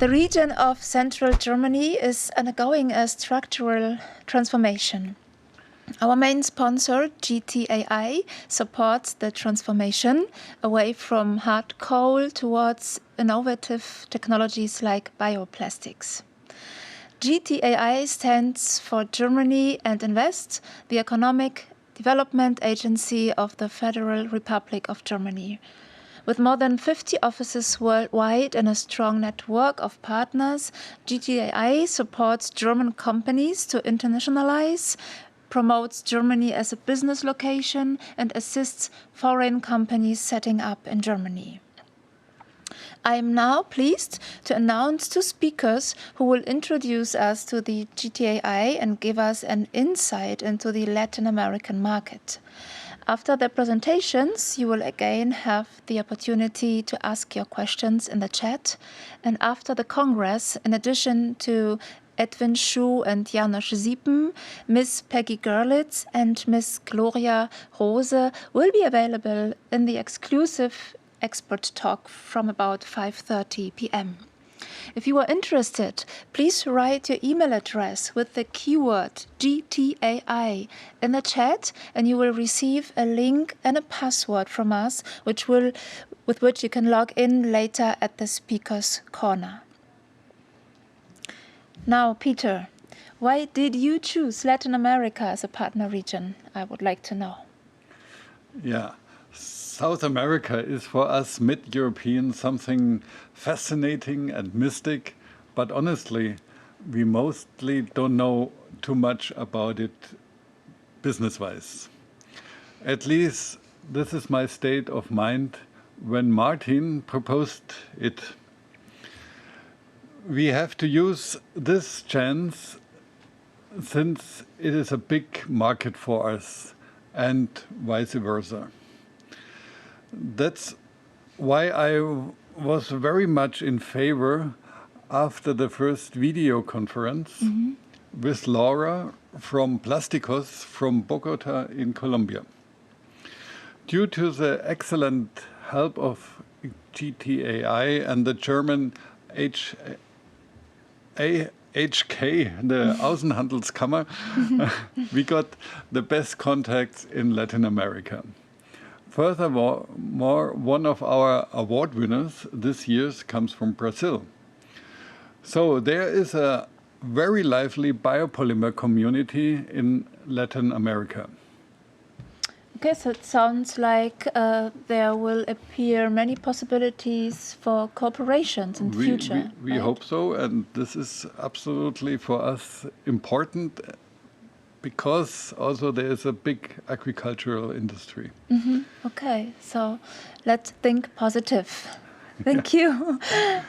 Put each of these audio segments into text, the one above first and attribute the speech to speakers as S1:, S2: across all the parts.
S1: The region of central Germany is undergoing a structural transformation. Our main sponsor, GTAI, supports the transformation away from hard coal towards innovative technologies like bioplastics. GTAI stands for Germany and Invest, the economic development agency of the Federal Republic of Germany. With more than 50 offices worldwide and a strong network of partners, GTAI supports German companies to internationalize, promotes Germany as a business location, and assists foreign companies setting up in Germany. I am now pleased to announce two speakers who will introduce us to the GTAI and give us an insight into the Latin American market. After their presentations, you will again have the opportunity to ask your questions in the chat. And after the Congress, in addition to Edwin, Schuh and Janosch Siepen, Ms. Peggy Görlitz and Ms. Gloria Rose will be available in the exclusive expert talk from about 5:30 p.m. If you are interested, please write your email address with the keyword GTAI in the chat, and you will receive a link and a password from us, with which you can log in later at the speaker's corner. Now, Peter, why did you choose Latin America as a partner region? I would like to know.
S2: Yeah. South America is for us mid-European something fascinating and mystic, but honestly, we mostly don't know too much about it business-wise. At least this is my state of mind when Martin proposed it. We have to use this chance since it is a big market for us and vice versa. That's why I was very much in favor after the first video conference with Laura from Plásticos from Bogota in Colombia. Due to the excellent help of GTAI and the German HK, the Außenhandelskammer, we got the best contacts in Latin America. Furthermore, one of our award winners this year comes from Brazil. So there is a very lively biopolymer community in Latin America.
S1: Okay, so it sounds like there will appear many possibilities for cooperations in the future.
S2: We hope so, and this is absolutely for us important because also there is a big agricultural industry.
S1: Okay, so let's think positive. Thank you.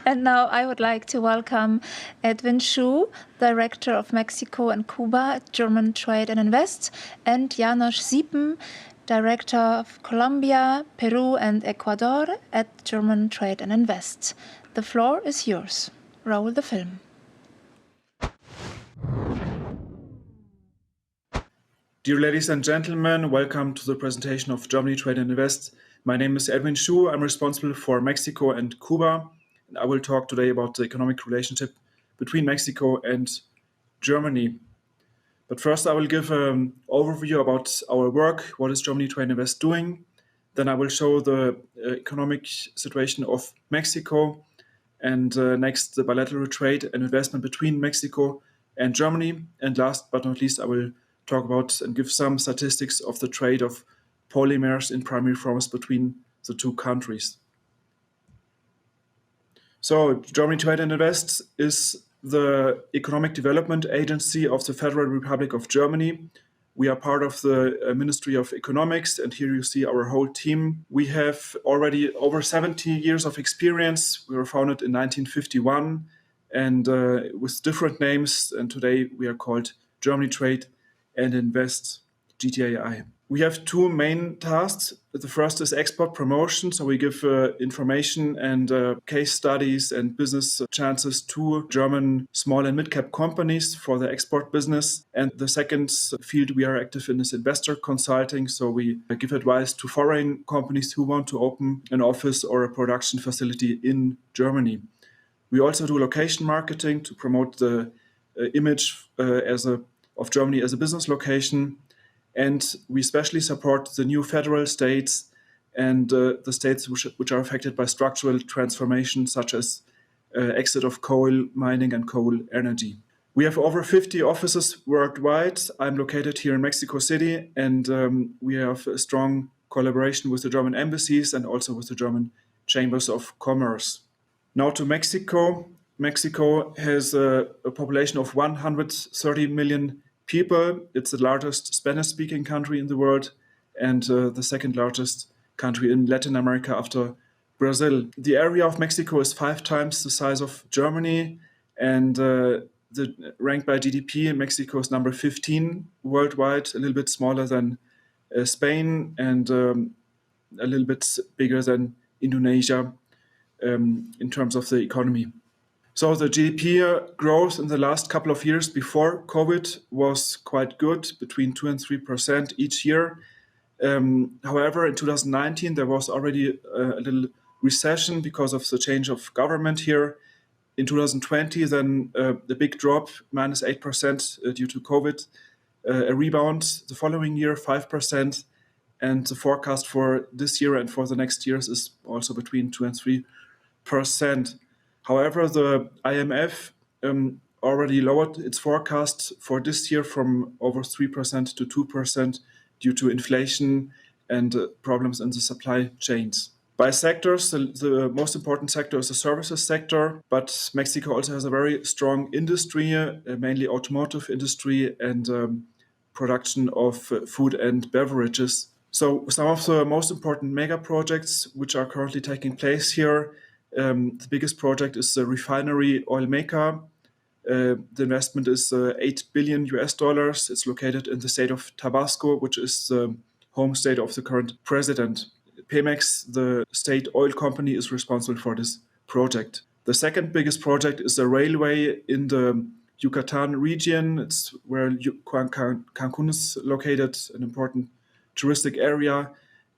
S1: And now I would like to welcome Edwin Schuh, Director of Mexico and Cuba at German Trade and Invest, and Janosch Siepen, Director of Colombia, Peru and Ecuador at German Trade and Invest. The floor is yours. Roll the film.
S3: Dear ladies and gentlemen, welcome to the presentation of Germany Trade and Invest. My name is Edwin Schuh. I'm responsible for Mexico and Cuba. And I will talk today about the economic relationship between Mexico and Germany. But first, I will give an overview about our work. What is Germany Trade and Invest doing? Then I will show the economic situation of Mexico. And next, the bilateral trade and investment between Mexico and Germany. And last but not least, I will talk about and give some statistics of the trade of polymers in primary forms between the two countries. So Germany Trade and Invest is the economic development agency of the Federal Republic of Germany. We are part of the Ministry of Economics, and here you see our whole team. We have already over 70 years of experience. We were founded in 1951 and with different names, and today we are called Germany Trade and Invest, GTAI. We have two main tasks. The first is export promotion. So we give information and case studies and business chances to German small and mid-cap companies for the export business. And the second field we are active in is investor consulting. So we give advice to foreign companies who want to open an office or a production facility in Germany. We also do location marketing to promote the image of Germany as a business location. And we especially support the new federal states and the states which are affected by structural transformation, such as exit of coal mining and coal energy. We have over 50 offices worldwide. I'm located here in Mexico City, and we have a strong collaboration with the German embassies and also with the German chambers of commerce. Now to Mexico. Mexico has a population of 130 million people. It's the largest Spanish-speaking country in the world and the second largest country in Latin America after Brazil. The area of Mexico is 5 times the size of Germany, and ranked by GDP, Mexico is number 15 worldwide, a little bit smaller than Spain and a little bit bigger than Indonesia in terms of the economy. So the GDP growth in the last couple of years before COVID was quite good, between 2 and 3% each year. However, in 2019, there was already a little recession because of the change of government here. In 2020, then the big drop, minus 8% due to COVID, a rebound the following year, 5%. And the forecast for this year and for the next years is also between 2 and 3%. However, the IMF already lowered its forecast for this year from over 3% to 2% due to inflation and problems in the supply chains. By sectors, the most important sector is the services sector, but Mexico also has a very strong industry, mainly automotive industry and production of food and beverages. So some of the most important mega projects which are currently taking place here, the biggest project is the refinery Olmeca. The investment is $8 billion US dollars. It's located in the state of Tabasco, which is the home state of the current president. Pemex, the state oil company, is responsible for this project. The second biggest project is a railway in the Yucatan region. It's where Cancun is located, an important touristic area,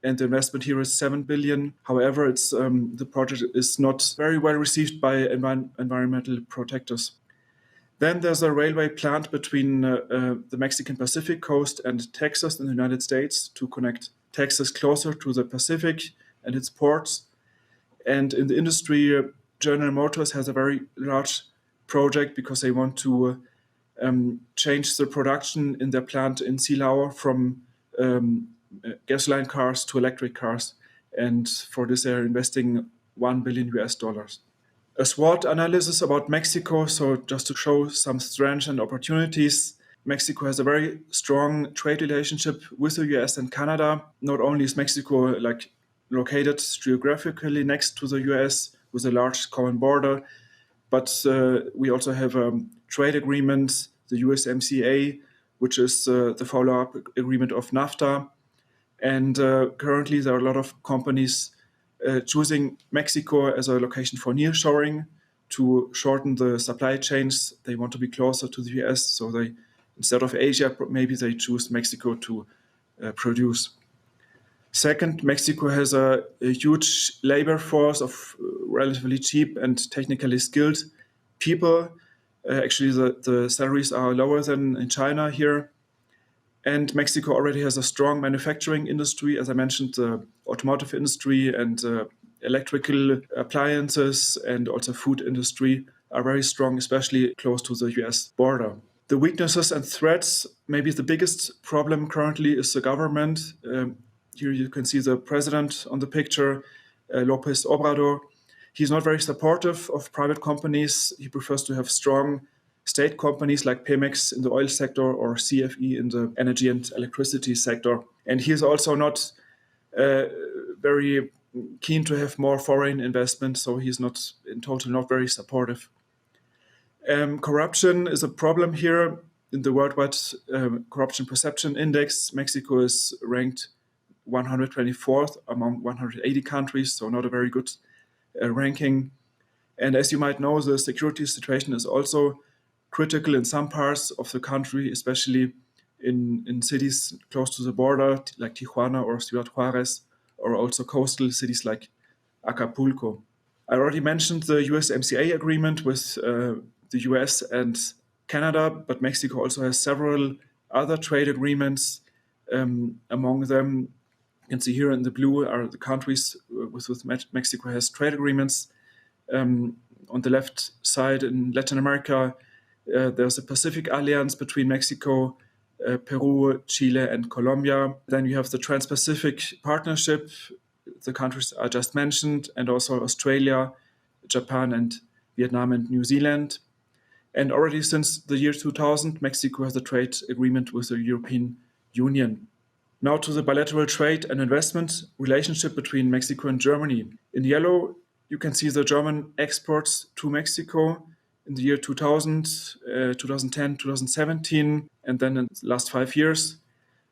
S3: and the investment here is $7 billion. However, the project is not very well received by environmental protectors. Then there's a railway plant between the Mexican Pacific coast and Texas in the United States to connect Texas closer to the Pacific and its ports. And in the industry, General Motors has a very large project because they want to change the production in their plant in Silao from gasoline cars to electric cars. And for this, they're investing $1 billion US dollars. A SWOT analysis about Mexico, so just to show some strengths and opportunities. Mexico has a very strong trade relationship with the US and Canada. Not only is Mexico located geographically next to the US with a large common border, but we also have a trade agreement, the USMCA, which is the follow-up agreement of NAFTA. And currently there are a lot of companies choosing Mexico as a location for nearshoring to shorten the supply chains. They want to be closer to the US, so they, instead of Asia, maybe they choose Mexico to produce. Second, Mexico has a huge labor force of relatively cheap and technically skilled people. Actually, the salaries are lower than in China here. And Mexico already has a strong manufacturing industry. As I mentioned, the automotive industry and electrical appliances and also food industry are very strong, especially close to the US border. The weaknesses and threats, maybe the biggest problem currently is the government. Here you can see the president on the picture, López Obrador. He's not very supportive of private companies. He prefers to have strong state companies like Pemex in the oil sector or CFE in the energy and electricity sector. And he is also not very keen to have more foreign investment, so he's not, in total, not very supportive. Corruption is a problem here. In the Worldwide Corruption Perception Index, Mexico is ranked 124th among 180 countries, so not a very good ranking. And as you might know, the security situation is also critical in some parts of the country, especially in cities close to the border, like Tijuana or Ciudad Juarez, or also coastal cities like Acapulco. I already mentioned the USMCA agreement with the US and Canada, but Mexico also has several other trade agreements. Among them, you can see here in the blue are the countries with Mexico has trade agreements. On the left side in Latin America, there's a Pacific Alliance between Mexico, Peru, Chile, and Colombia. Then you have the Trans-Pacific Partnership, the countries I just mentioned, and also Australia, Japan, and Vietnam and New Zealand. And already since the year 2000, Mexico has a trade agreement with the European Union. Now to the bilateral trade and investment relationship between Mexico and Germany. In yellow, you can see the German exports to Mexico in the year 2000, 2010, 2017, and then in the last 5 years.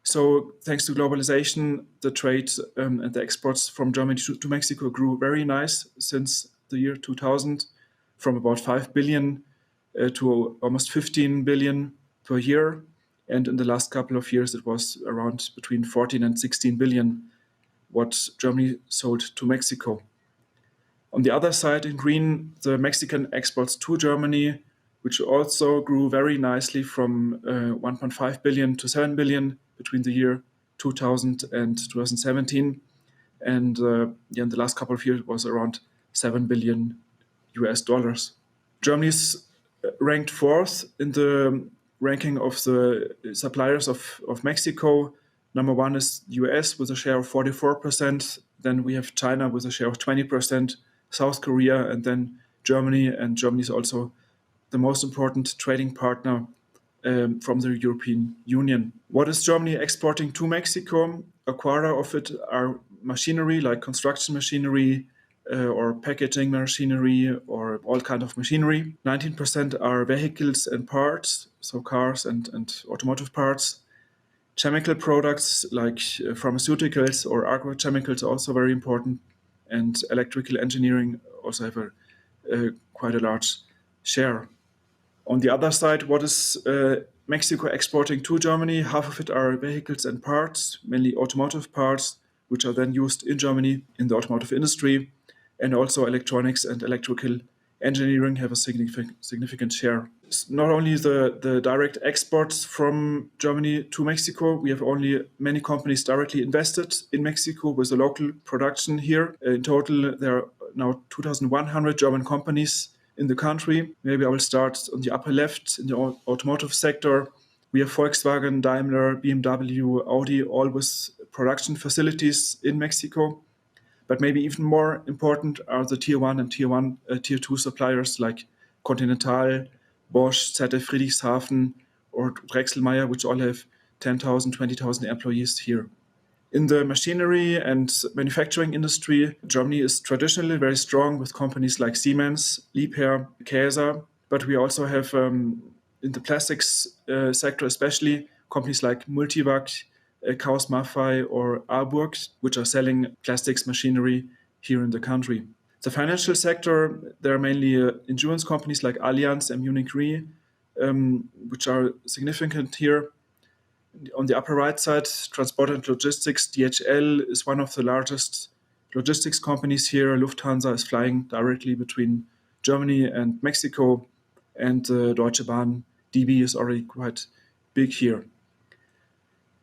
S3: So thanks to globalization, the trade and the exports from Germany to Mexico grew very nice since the year 2000, from about 5 billion to almost 15 billion per year. And in the last couple of years, it was around between 14 and 16 billion what Germany sold to Mexico. On the other side, in green, the Mexican exports to Germany, which also grew very nicely from 1.5 billion to 7 billion between the year 2000 and 2017. And in the last couple of years, it was around 7 billion US dollars. Germany's ranked fourth in the ranking of the suppliers of Mexico. Number one is US with a share of 44%. Then we have China with a share of 20%, South Korea, and then Germany. And Germany is also the most important trading partner from the European Union. What is Germany exporting to Mexico? A quarter of it are machinery, like construction machinery, or packaging machinery, or all kind of machinery. 19% are vehicles and parts, so cars and automotive parts. Chemical products like pharmaceuticals or agrochemicals are also very important, and electrical engineering also have quite a large share. On the other side, what is Mexico exporting to Germany? Half of it are vehicles and parts, mainly automotive parts, which are then used in Germany in the automotive industry. And also electronics and electrical engineering have a significant share. It's not only the direct exports from Germany to Mexico, we have only many companies directly invested in Mexico with a local production here. In total, there are now 2,100 German companies in the country. Maybe I will start on the upper left in the automotive sector. We have Volkswagen, Daimler, BMW, Audi, all with production facilities in Mexico. But maybe even more important are the tier 1 and tier 2 suppliers like Continental, Bosch, ZF Friedrichshafen, or Drechselmeier, which all have 10,000, 20,000 employees here. In the machinery and manufacturing industry, Germany is traditionally very strong with companies like Siemens, Liebherr, Käser, but we also have, in the plastics sector especially, companies like Multivac, Kaus Maffei, or Arburg, which are selling plastics machinery here in the country. The financial sector, there are mainly insurance companies like Allianz and Munich Re, which are significant here. On the upper right side, transport and logistics, DHL is one of the largest logistics companies here. Lufthansa is flying directly between Germany and Mexico, and Deutsche Bahn, DB, is already quite big here.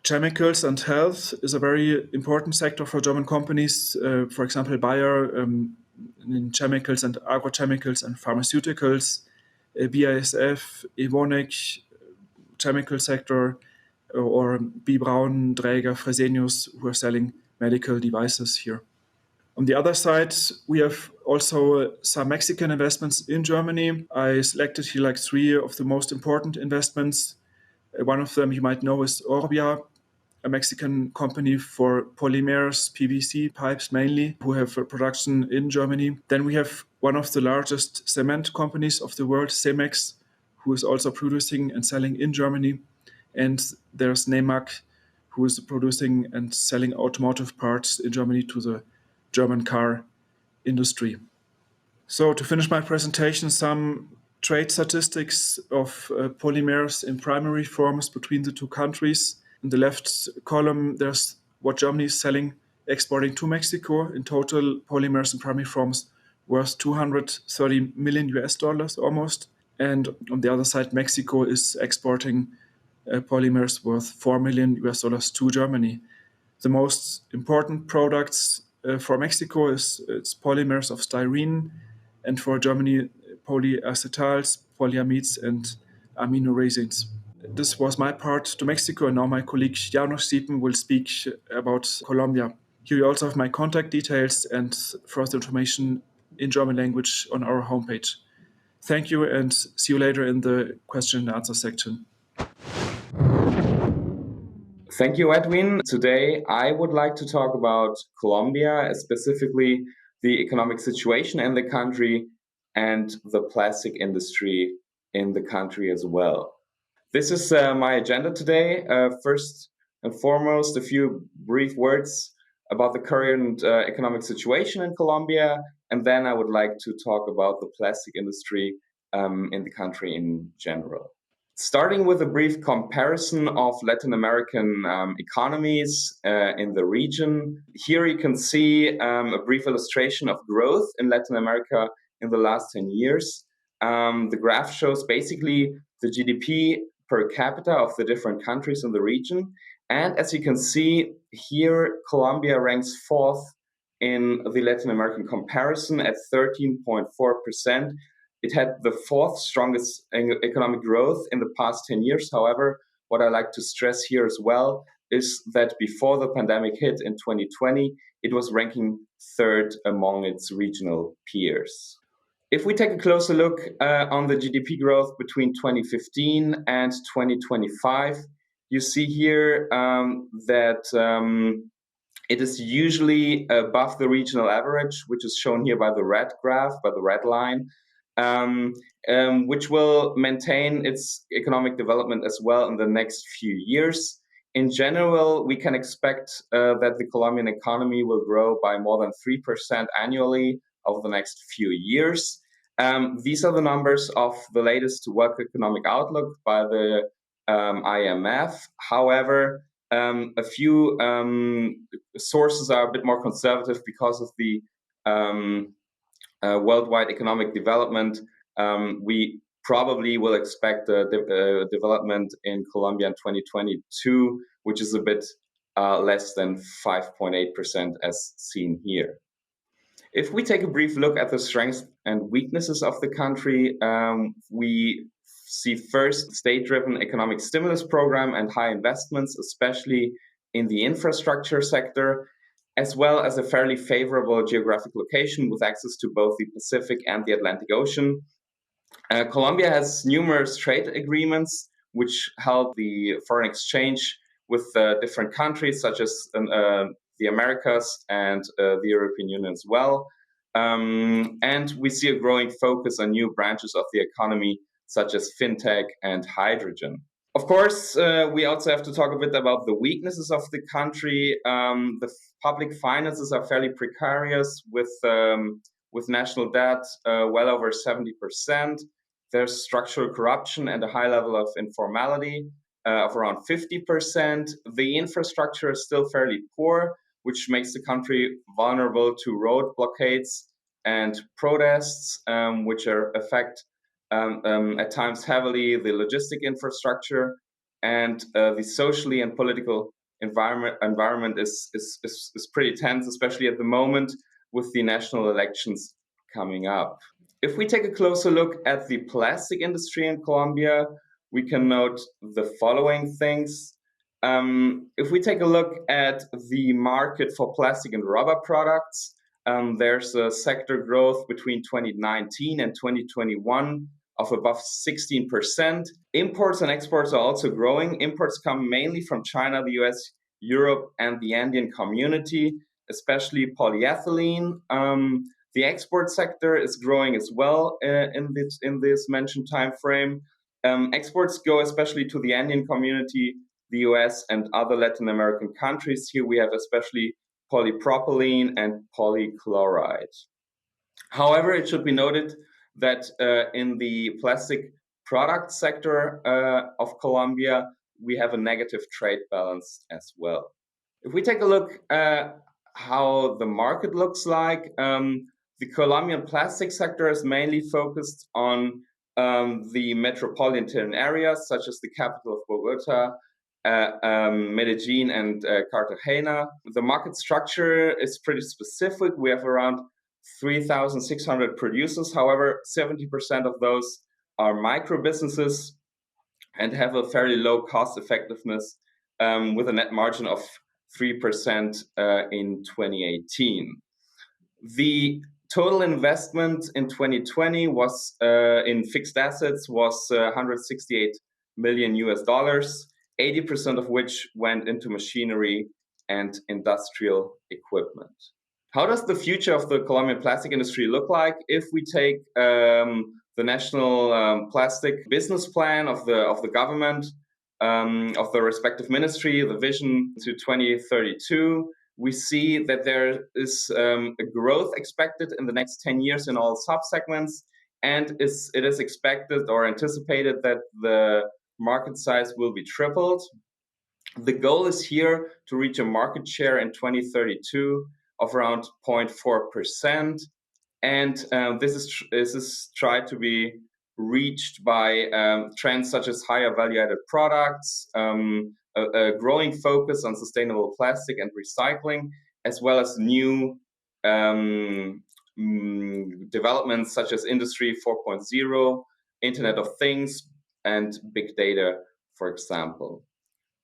S3: Chemicals and health is a very important sector for German companies. For example, Bayer in chemicals and agrochemicals and pharmaceuticals, BASF, Evonik, chemical sector, or B. Braun, Dräger, Fresenius, who are selling medical devices here. On the other side, we have also some Mexican investments in Germany. I selected here like 3 of the most important investments. One of them you might know is Orbia, a Mexican company for polymers, PVC pipes mainly, who have a production in Germany. Then we have one of the largest cement companies of the world, Cemex, who is also producing and selling in Germany. And there's Nemak, who is producing and selling automotive parts in Germany to the German car industry. So to finish my presentation, some trade statistics of polymers in primary forms between the two countries. In the left column, there's what Germany is selling, exporting to Mexico. In total, polymers in primary forms worth 230 million US dollars almost. And on the other side, Mexico is exporting polymers worth 4 million US dollars to Germany. The most important products for Mexico is its polymers of styrene, and for Germany, polyacetals, polyamides, and amino resins. This was my part to Mexico, and now my colleague Janosch Siepen will speak about Colombia. Here you also have my contact details and further information in German language on our homepage. Thank you, and see you later in the question and answer section.
S4: Thank you, Edwin. Today, I would like to talk about Colombia, specifically the economic situation in the country and the plastic industry in the country as well. This is my agenda today. First and foremost, a few brief words about the current economic situation in Colombia, and then I would like to talk about the plastic industry in the country in general. Starting with a brief comparison of Latin American economies in the region. Here you can see a brief illustration of growth in Latin America in the last 10 years. The graph shows basically the GDP per capita of the different countries in the region. And as you can see here, Colombia ranks fourth in the Latin American comparison at 13.4%. It had the fourth strongest economic growth in the past 10 years. However, what I like to stress here as well is that before the pandemic hit in 2020, it was ranking third among its regional peers. If we take a closer look on the GDP growth between 2015 and 2025, you see here that it is usually above the regional average, which is shown here by the red graph, by the red line. Which will maintain its economic development as well in the next few years. In general, we can expect that the Colombian economy will grow by more than 3% annually over the next few years. These are the numbers of the latest World Economic Outlook by the IMF. However, a few sources are a bit more conservative because of the worldwide economic development. We probably will expect a development in Colombia in 2022, which is a bit less than 5.8% as seen here. If we take a brief look at the strengths and weaknesses of the country, we see first state-driven economic stimulus program and high investments, especially in the infrastructure sector, as well as a fairly favorable geographic location with access to both the Pacific and the Atlantic Ocean. Colombia has numerous trade agreements which help the foreign exchange with different countries, such as the Americas and the European Union as well. And we see a growing focus on new branches of the economy, such as fintech and hydrogen. Of course, we also have to talk a bit about the weaknesses of the country. The public finances are fairly precarious with national debt well over 70%. There's structural corruption and a high level of informality of around 50%. The infrastructure is still fairly poor, which makes the country vulnerable to road blockades and protests, which affect at times heavily the logistic infrastructure, and the socially and political environment is pretty tense, especially at the moment with the national elections coming up. If we take a closer look at the plastic industry in Colombia, we can note the following things. If we take a look at the market for plastic and rubber products, there's a sector growth between 2019 and 2021 of above 16%. Imports and exports are also growing. Imports come mainly from China, the US, Europe, and the Andean community, especially polyethylene. The export sector is growing as well in this mentioned time frame. Exports go especially to the Andean community, the US, and other Latin American countries. Here we have especially polypropylene and polychloride. However, it should be noted that in the plastic product sector of Colombia, we have a negative trade balance as well. If we take a look at how the market looks like, The Colombian plastic sector is mainly focused on the metropolitan areas, such as the capital of Bogota, Medellin, and Cartagena. The market structure is pretty specific. We have around 3,600 producers. However, 70% of those are micro businesses and have a fairly low cost effectiveness with a net margin of 3% in 2018. The total investment in 2020 was in fixed assets was 168 million US dollars, 80% of which went into machinery and industrial equipment. How does the future of the Colombian plastic industry look like if we take the national plastic business plan of the government, of the respective ministry, the vision to 2032? We see that there is a growth expected in the next 10 years in all subsegments, and it is expected or anticipated that the market size will be tripled. The goal is here to reach a market share in 2032 of around 0.4%, and this is tried to be reached by trends such as higher value-added products, a growing focus on sustainable plastic and recycling, as well as new developments such as Industry 4.0, Internet of Things, and big data, for example.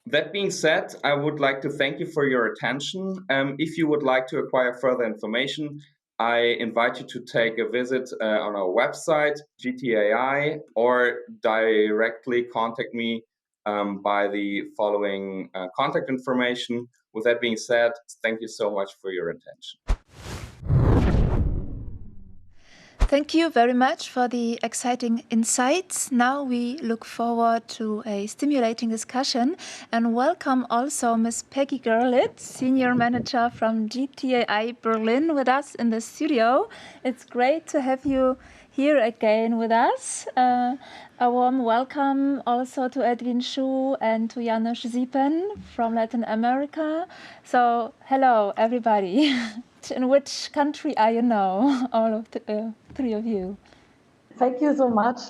S4: That being said, I would like to thank you for your attention. If you would like to acquire further information, I invite you to take a visit on our website, GTAI, or directly contact me by the following contact information. With that being said, thank you so much for your attention.
S1: Thank you very much for the exciting insights. Now we look forward to a stimulating discussion and welcome also Ms. Peggy Görlitz, Senior Manager from GTAI Berlin, with us in the studio. It's great to have you here again with us. A warm welcome also to Edwin, Schuh, and to Janosch Siepen from Latin America. So, hello everybody. In which country are you now, all of the three of you?
S5: Thank you so much.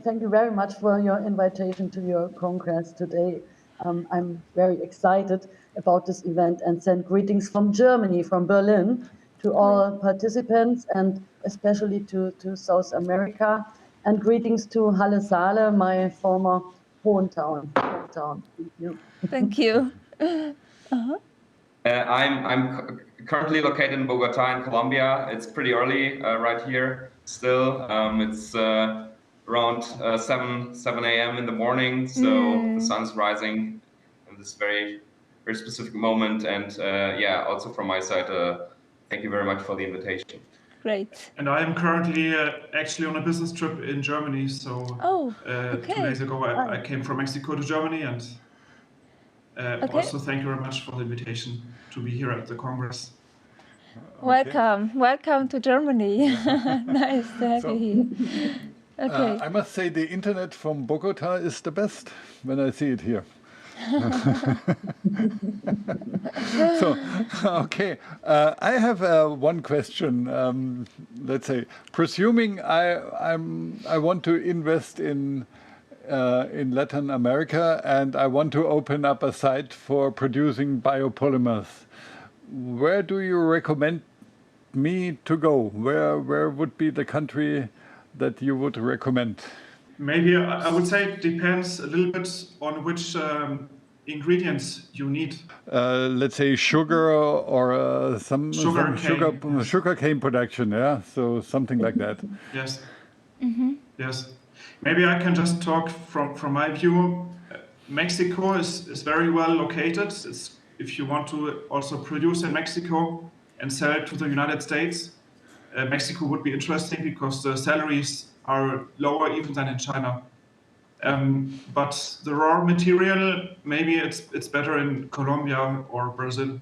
S5: Thank you very much for your invitation to your congress today. I'm very excited about this event and send greetings from Germany, from Berlin, to all participants and especially to South America. And greetings to Halle Saale, my former hometown. Thank you.
S1: Thank you.
S4: I'm currently located in Bogota in Colombia. It's pretty early right here still. It's around 7 a.m. in the morning, so the sun's rising in this very, very specific moment. And yeah, also from my side, thank you very much for the invitation.
S1: Great.
S3: And I am currently actually on a business trip in Germany. So 2 days ago, I came from Mexico to Germany, and also thank you very much for the invitation to be here at the Congress.
S1: Welcome. Welcome to Germany. Nice to have you here. Okay.
S2: I must say the internet from Bogota is the best when I see it here. So, okay, I have one question. Let's say, presuming I want to invest in Latin America and I want to open up a site for producing biopolymers, where do you recommend me to go? Where would be the country that you would recommend?
S3: Maybe I would say it depends a little bit on which ingredients you need.
S2: Let's say sugar or some sugar cane production, yeah? So something like that.
S3: Yes. Yes. Maybe I can just talk from my view. Mexico is very well located. If you want to also produce in Mexico and sell it to the United States, Mexico would be interesting because the salaries are lower even than in China. But the raw material, maybe it's better in Colombia or Brazil.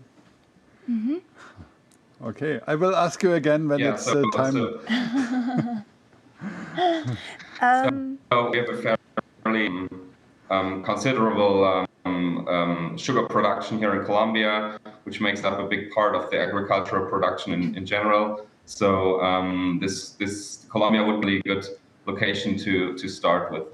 S2: Okay, I will ask you again when it's time.
S4: So we have a fairly considerable sugar production here in Colombia, which makes up a big part of the agricultural production in general. So this Colombia would be a good location to start with.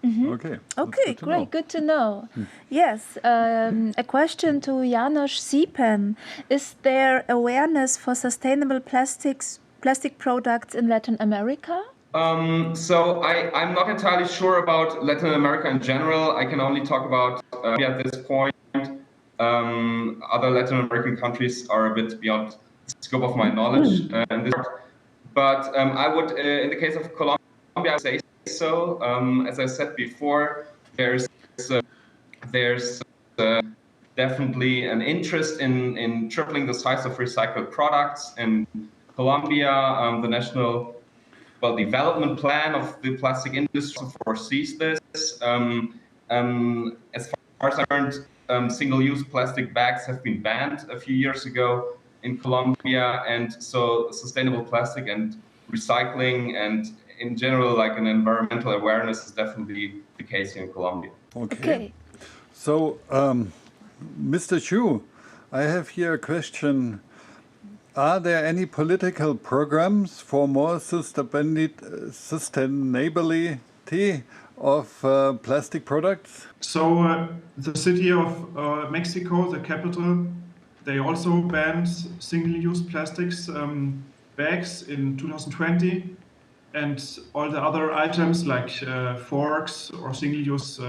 S2: Okay.
S1: Okay, great. Good to know. Yes, a question to Janosch Siepen. Is there awareness for sustainable plastic products in Latin America?
S4: So I'm not entirely sure about Latin America in general. I can only talk about at this point. Other Latin American countries are a bit beyond the scope of my knowledge in this part. But I would, in the case of Colombia, I would say so. As I said before, there's definitely an interest in tripling the size of recycled products in Colombia. The national development plan of the plastic industry foresees this. As far as I learned, single-use plastic bags have been banned a few years ago in Colombia, and so sustainable plastic and recycling and in general, like an environmental awareness is definitely the case here in Colombia.
S2: Okay. So, Mr. Schuh, I have here a question. Are there any political programs for more sustainability of plastic products?
S3: So the city of Mexico, the capital, they also banned single-use plastics bags in 2020, and all the other items like forks or single-use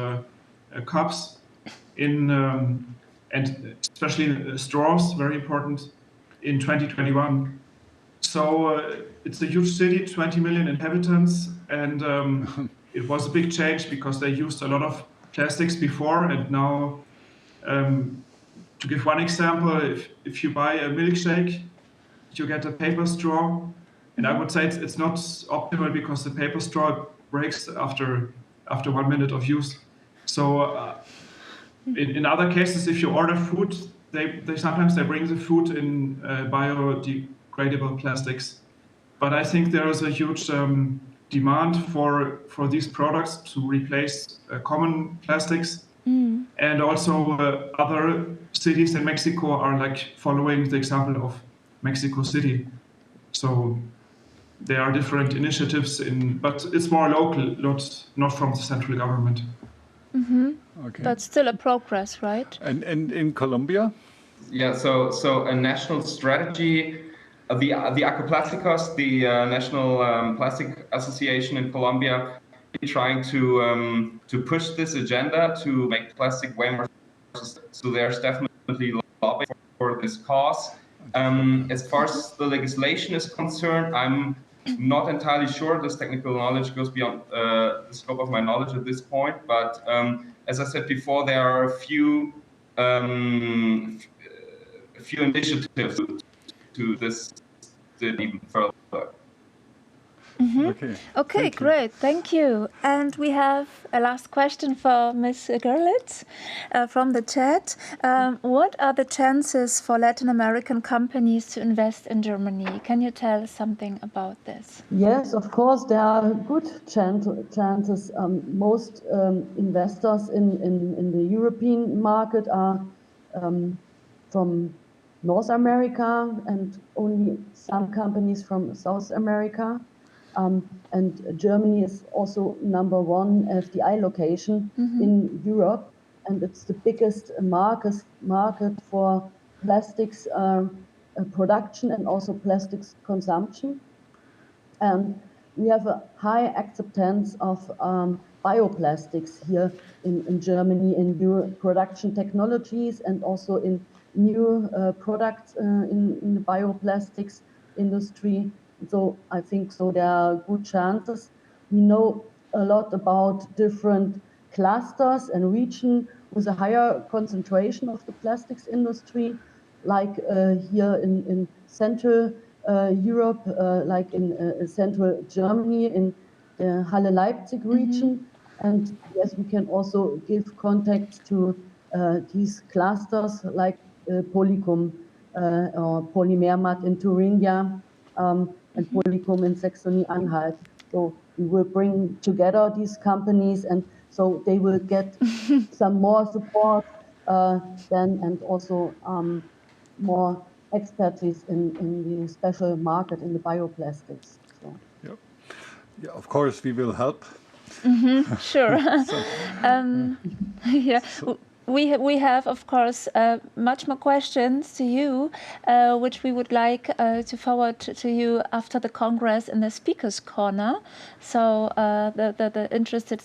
S3: cups and especially straws, very important, in 2021. So it's a huge city, 20 million inhabitants, and it was a big change because they used a lot of plastics before, and now, to give one example, if you buy a milkshake, you get a paper straw, and I would say it's not optimal because the paper straw breaks after 1 minute of use. So in other cases, if you order food, they sometimes bring the food in biodegradable plastics. But I think there is a huge demand for these products to replace common plastics. And also other cities in Mexico are like following the example of Mexico City. So there are different initiatives but it's more local, not from the central government.
S1: Okay. But still a progress, right?
S2: And in Colombia?
S4: Yeah, so a national strategy, the Acoplásticos, the National Plastic Association in Colombia, trying to push this agenda to make plastic way more sustainable. So there's definitely lobbying for this cause. As far as the legislation is concerned, I'm not entirely sure. This technical knowledge goes beyond the scope of my knowledge at this point. But as I said before, there are a few initiatives to this even further.
S1: Okay, great. Thank you. And we have a last question for Ms. Görlitz from the chat. What are the chances for Latin American companies to invest in Germany? Can you tell us something about this?
S5: Yes, of course, there are good chances. Most investors in the European market are from North America and only some companies from South America. And Germany is also #1 FDI location in Europe, and it's the biggest market for plastics production and also plastics consumption. And we have a high acceptance of bioplastics here in Germany, in new production technologies and also in new products in the bioplastics industry. So I think there are good chances. We know a lot about different clusters and regions with a higher concentration of the plastics industry, like here in Central Europe, like in central Germany, in the Halle-Leipzig region. And yes, we can also give contact to these clusters like Polycum or Polymer in Thuringia and Polycum in Saxony-Anhalt. So we will bring together these companies, and so they will get some more support then, and also more expertise in the special market in the bioplastics. So.
S2: Yep. Yeah, of course, we will help.
S1: Sure. Yeah. We have, of course, much more questions to you, which we would like to forward to you after the Congress in the Speakers Corner. So the interested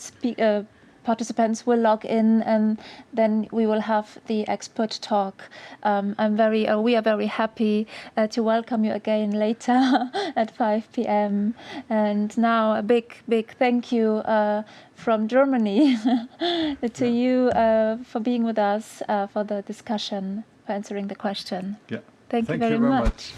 S1: participants will log in, and then we will have the expert talk. We are very happy to welcome you again later at 5 p.m. And now a big thank you from Germany to you for being with us for the discussion, for answering the question.
S2: Yeah.
S1: Thank you
S2: very
S1: much.